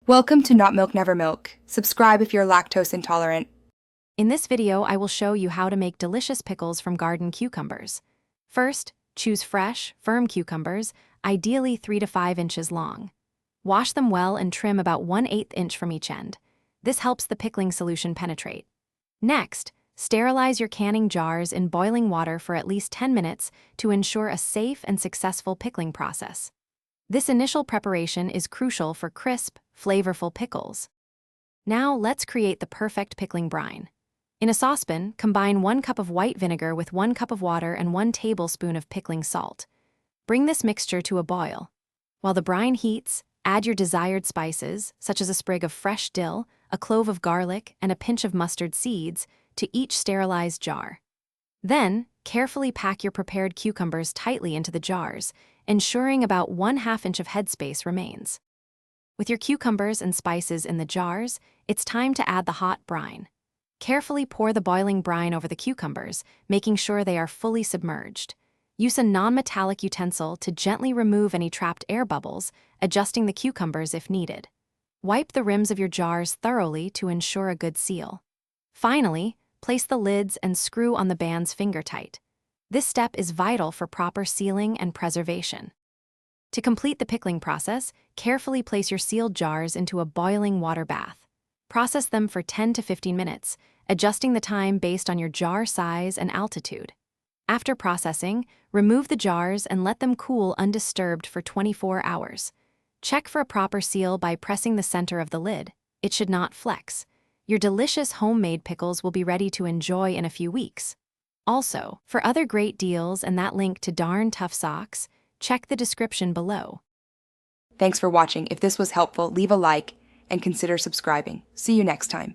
Welcome to Not Milk Never Milk. Subscribe if you're lactose intolerant. In this video, I will show you how to make delicious pickles from garden cucumbers. First, choose fresh, firm cucumbers, ideally 3 to 5 inches long. Wash them well and trim about 1/8 inch from each end. This helps the pickling solution penetrate. Next, sterilize your canning jars in boiling water for at least 10 minutes to ensure a safe and successful pickling process. This initial preparation is crucial for crisp, flavorful pickles. Now let's create the perfect pickling brine. In a saucepan, combine 1 cup of white vinegar with 1 cup of water and 1 tablespoon of pickling salt. Bring this mixture to a boil. While the brine heats, add your desired spices, such as a sprig of fresh dill, a clove of garlic, and a pinch of mustard seeds, to each sterilized jar. Then, carefully pack your prepared cucumbers tightly into the jars, ensuring about 1/2 inch of headspace remains. With your cucumbers and spices in the jars, it's time to add the hot brine. Carefully pour the boiling brine over the cucumbers, making sure they are fully submerged. Use a non-metallic utensil to gently remove any trapped air bubbles, adjusting the cucumbers if needed. Wipe the rims of your jars thoroughly to ensure a good seal. Finally, place the lids and screw on the bands finger tight. This step is vital for proper sealing and preservation. To complete the pickling process, carefully place your sealed jars into a boiling water bath. Process them for 10 to 15 minutes, adjusting the time based on your jar size and altitude. After processing, remove the jars and let them cool undisturbed for 24 hours. Check for a proper seal by pressing the center of the lid. It should not flex. Your delicious homemade pickles will be ready to enjoy in a few weeks. Also, for other great deals and that link to Darn Tough Socks, check the description below. Thanks for watching. If this was helpful, leave a like and consider subscribing. See you next time.